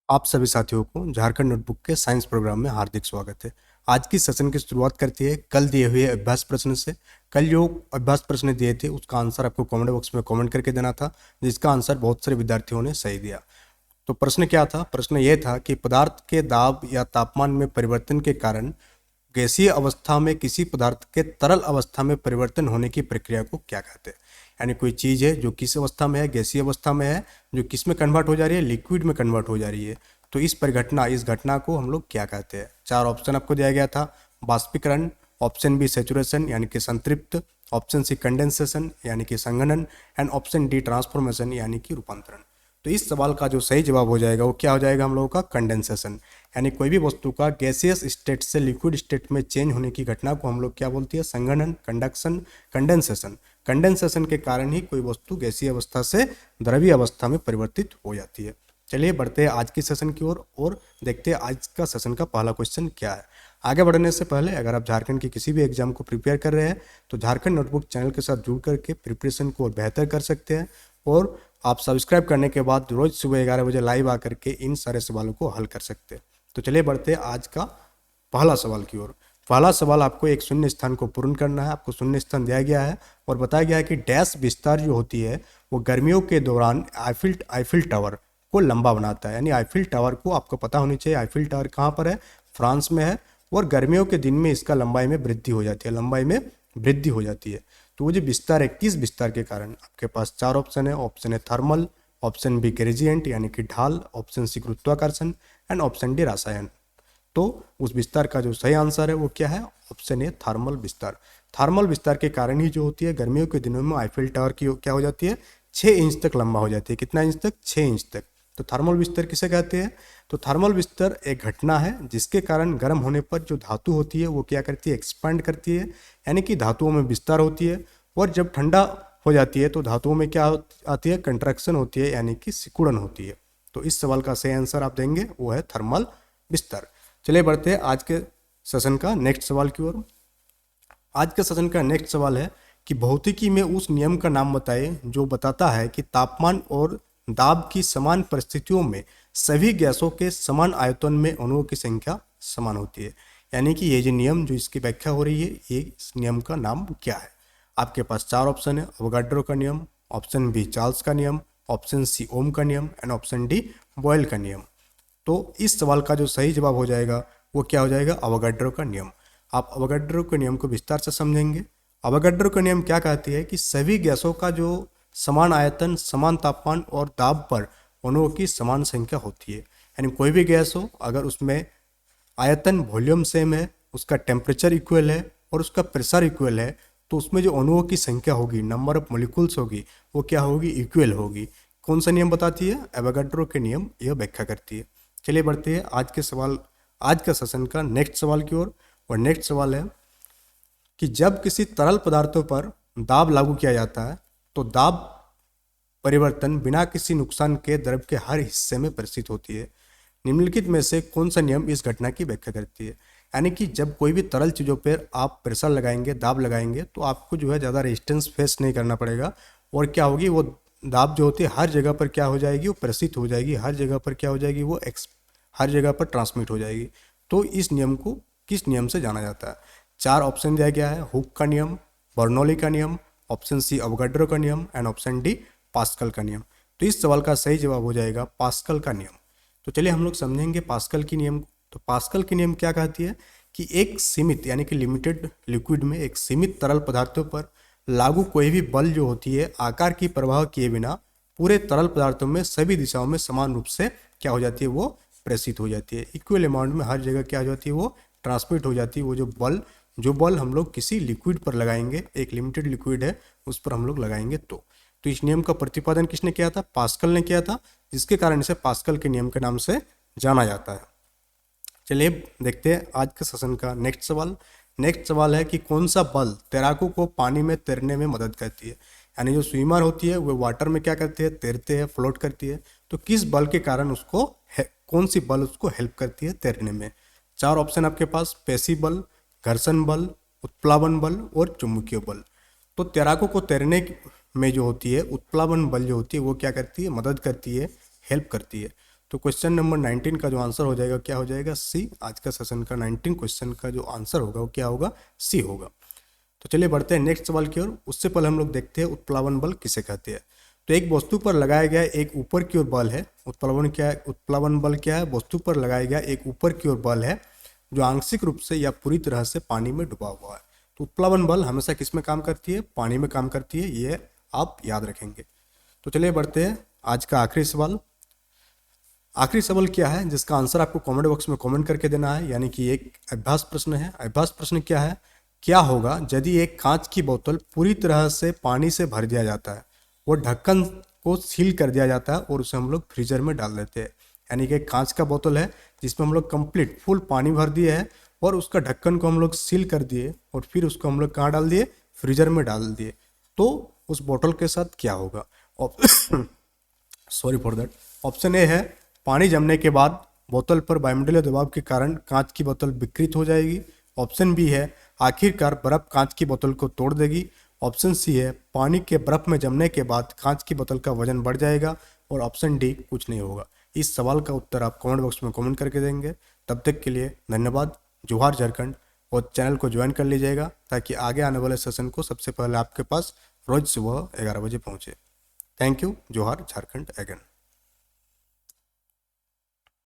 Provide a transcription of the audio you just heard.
आप सभी साथियों को झारखंड नोटबुक के साइंस प्रोग्राम में हार्दिक स्वागत है। आज की सेशन की शुरुआत करती है कल दिए हुए अभ्यास प्रश्न से। कल जो अभ्यास प्रश्न दिए थे उसका आंसर आपको कमेंट बॉक्स में कमेंट करके देना था, जिसका आंसर बहुत सारे विद्यार्थियों ने सही दिया। तो प्रश्न क्या था? प्रश्न ये था कि पदार्थ के दाब या तापमान में परिवर्तन के कारण गैसीय अवस्था में किसी पदार्थ के तरल अवस्था में परिवर्तन होने की प्रक्रिया को क्या कहते हैं। यानी कोई चीज़ है जो किस अवस्था में है, गैसीय अवस्था में है, जो किस में कन्वर्ट हो जा रही है, लिक्विड में कन्वर्ट हो जा रही है। तो इस घटना को हम लोग क्या कहते हैं? चार ऑप्शन आपको दिया गया था। बाष्पीकरण, ऑप्शन बी सेचुरेशन यानी कि संतृप्त, ऑप्शन सी कंडेंसेशन यानी कि संघनन, एंड ऑप्शन डी ट्रांसफॉर्मेशन यानी कि रूपांतरण। तो इस सवाल का जो सही जवाब हो जाएगा वो क्या हो जाएगा हम लोगों का? कंडेंसेशन। यानी कोई भी वस्तु का गैसियस स्टेट से लिक्विड स्टेट में चेंज होने की घटना को हम लोग क्या बोलती है? संघनन, कंडक्शन, कंडेंसेशन। कंडेंसेशन के कारण ही कोई वस्तु गैसीय अवस्था से द्रवीय अवस्था में परिवर्तित हो जाती है। चलिए बढ़ते हैं आज की सेशन की ओर और देखते हैं आज का सेशन का पहला क्वेश्चन क्या है। आगे बढ़ने से पहले अगर आप झारखंड की किसी भी एग्जाम को प्रिपेयर कर रहे हैं तो झारखंड नोटबुक चैनल के साथ जुड़ करके प्रिपरेशन को और बेहतर कर सकते हैं, और आप सब्सक्राइब करने के बाद रोज सुबह 11 बजे लाइव आकर के इन सारे सवालों को हल कर सकते हैं। तो चलिए बढ़ते हैं आज का पहला सवाल की ओर। पहला सवाल आपको एक शून्य स्थान को पूर्ण करना है। आपको शून्य स्थान दिया गया है और बताया गया है कि डैश विस्तार जो होती है वो गर्मियों के दौरान आईफिल टावर को लंबा बनाता है। यानी आईफिल टावर को आपको पता होनी चाहिए, आईफिल टावर कहाँ पर है? फ्रांस में है, और गर्मियों के दिन में इसका लंबाई में वृद्धि हो जाती है, लंबाई में वृद्धि हो जाती है। तो वो जो विस्तार है, किस विस्तार के कारण? आपके पास चार ऑप्शन है। ऑप्शन है थर्मल, ऑप्शन बी ग्रेजिएंट यानी कि ढाल, ऑप्शन सी गुरुत्वाकर्षण, एंड ऑप्शन डी रसायन। तो उस विस्तार का जो सही आंसर है वो क्या है? ऑप्शन ए थर्मल विस्तार। थर्मल विस्तार के कारण ही जो होती है गर्मियों के दिनों में आईफिल टावर की क्या हो जाती है? 6 इंच तक लंबा हो जाती है। कितना इंच तक? 6 इंच तक। तो थर्मल विस्तार किसे कहते हैं? तो थर्मल विस्तार एक घटना है जिसके कारण गर्म होने पर जो धातु होती है वो क्या करती है? एक्सपांड करती है, यानी कि धातुओं में विस्तार होती है। और जब ठंडा हो जाती है तो धातुओं में क्या आती है? कंट्रैक्शन होती है, यानी कि सिकुड़न होती है। तो इस सवाल का सही आंसर आप देंगे वो है थर्मल विस्तार। चलिए बढ़ते हैं आज के सेशन का नेक्स्ट सवाल की ओर। आज के सेशन का नेक्स्ट सवाल है कि भौतिकी में उस नियम का नाम बताएं जो बताता है कि तापमान और दाब की समान परिस्थितियों में सभी गैसों के समान आयतन में अणुओं की संख्या समान होती है। यानी कि ये जो नियम जो इसकी व्याख्या हो रही है, ये इस नियम का नाम क्या है? आपके पास चार ऑप्शन है। अवोगाड्रो का नियम, ऑप्शन बी चार्ल्स का नियम, ऑप्शन सी ओम का नियम, एंड ऑप्शन डी बॉयल का नियम। तो इस सवाल का जो सही जवाब हो जाएगा वो क्या हो जाएगा? अवोगाड्रो का नियम। आप अवोगाड्रो के नियम को विस्तार से समझेंगे। अवोगाड्रो का नियम क्या कहती है कि सभी गैसों का जो समान आयतन, समान तापमान और दाब पर अणुओं की समान संख्या होती है। यानी कोई भी गैस हो, अगर उसमें आयतन वॉल्यूम सेम है, उसका टेम्परेचर इक्वल है और उसका प्रेशर इक्वल है, तो उसमें जो अणुओं की संख्या होगी, नंबर ऑफ मॉलिक्यूल्स होगी, वो क्या होगी? इक्वल होगी। कौन सा नियम बताती है? एवोगाड्रो के नियम यह व्याख्या करती है। चलिए बढ़ते हैं आज का सेशन का नेक्स्ट सवाल की ओर। और नेक्स्ट सवाल है कि जब किसी तरल पदार्थों पर दाब लागू किया जाता है तो दाब परिवर्तन बिना किसी नुकसान के द्रव के हर हिस्से में प्रदर्शित होती है। निम्नलिखित में से कौन सा नियम इस घटना की व्याख्या करती है? यानी कि जब कोई भी तरल चीज़ों पर आप प्रेशर लगाएंगे, दाब लगाएंगे, तो आपको जो है ज़्यादा रेजिस्टेंस फेस नहीं करना पड़ेगा, और क्या होगी? वो दाब जो होती है हर जगह पर क्या हो जाएगी? वो प्रसारित हो जाएगी। हर जगह पर क्या हो जाएगी? वो हर जगह पर ट्रांसमिट हो जाएगी। तो इस नियम को किस नियम से जाना जाता है? चार ऑप्शन दिया गया है। हुक का नियम, बर्नौली का नियम, ऑप्शन सी अवोगाड्रो का नियम, एंड ऑप्शन डी पास्कल का नियम। तो इस सवाल का सही जवाब हो जाएगा पास्कल का नियम। तो चलिए हम लोग समझेंगे पास्कल की नियम को। तो पास्कल की नियम क्या कहती है कि एक सीमित यानी कि लिमिटेड लिक्विड में एक सीमित तरल पदार्थों पर लागू कोई भी बल जो होती है आकार की परवाह किए बिना पूरे तरल पदार्थों में सभी दिशाओं में समान रूप से क्या हो जाती है? वो प्रेषित हो जाती है। इक्वल अमाउंट में हर जगह क्या हो जाती है? वो ट्रांसमिट हो जाती है। वो जो बल हम लोग किसी लिक्विड पर लगाएंगे, एक लिमिटेड लिक्विड है उस पर हम लोग लगाएंगे तो इस नियम का प्रतिपादन किसने किया था? पास्कल ने किया था, जिसके कारण इसे पास्कल के नियम के नाम से जाना जाता है। चलिए देखते हैं आज के सेशन का नेक्स्ट सवाल। नेक्स्ट सवाल है कि कौन सा बल तैराकों को पानी में तैरने में मदद करती है? यानी जो स्विमर होती है वो वाटर में क्या करती है? तैरते हैं, फ्लोट करती है। तो किस बल के कारण कौन सी बल उसको हेल्प करती है तैरने में? चार ऑप्शन आपके पास। पेशी बल, घर्षण बल, उत्प्लावन बल और चुंबकीय बल। तो तैराकों को तैरने में जो होती है उत्प्लावन बल जो होती है वो क्या करती है? मदद करती है, हेल्प करती है। तो क्वेश्चन नंबर 19 का जो आंसर हो जाएगा क्या हो जाएगा, सी। आज का सेशन का 19 क्वेश्चन का जो आंसर होगा वो क्या होगा, सी होगा। तो चलिए बढ़ते हैं नेक्स्ट सवाल की ओर। उससे पहले हम लोग देखते हैं उत्प्लावन बल किसे कहते हैं। तो एक वस्तु पर लगाया गया एक ऊपर की ओर बल है। उत्प्लावन क्या है, उत्प्लावन बल क्या है, वस्तु पर लगाया गया एक ऊपर की ओर बल है जो आंशिक रूप से या पूरी तरह से पानी में डूबा हुआ है। तो उत्प्लावन बल हमेशा किस में काम करती है, पानी में काम करती है, ये आप याद रखेंगे। तो चलिए बढ़ते हैं आज का आखिरी सवाल। आखिरी सवाल क्या है जिसका आंसर आपको कमेंट बॉक्स में कमेंट करके देना है, यानी कि एक अभ्यास प्रश्न है। अभ्यास प्रश्न क्या है, क्या होगा यदि एक कांच की बोतल पूरी तरह से पानी से भर दिया जाता है, वो ढक्कन को सील कर दिया जाता है और उसे हम लोग फ्रीजर में डाल देते हैं। यानी कि एक कांच का बोतल है जिसमें हम लोग कंप्लीट फुल पानी भर दिए है और उसका ढक्कन को हम लोग सील कर दिए और फिर उसको हम लोग कहाँ डाल दिए, फ्रीजर में डाल दिए। तो उस बोतल के साथ क्या होगा, sorry for that. Option A है पानी जमने के बाद बोतल पर वायुमंडलीय दबाव के कारण कांच की बोतल विकृत हो जाएगी। ऑप्शन बी है आखिरकार बर्फ कांच की बोतल को तोड़ देगी। ऑप्शन सी है पानी के बर्फ में जमने के बाद कांच की बोतल का वजन बढ़ जाएगा। और ऑप्शन डी कुछ नहीं होगा। इस सवाल का उत्तर आप कमेंट बॉक्स में कमेंट करके देंगे। तब तक के लिए धन्यवाद। जोहार झारखंड। और चैनल को ज्वाइन कर लीजिएगा ताकि आगे आने वाले सेशन को सबसे पहले आपके पास रोज सुबह 11 बजे पहुँचे। Thank you. जोहार झारखंड अगेन।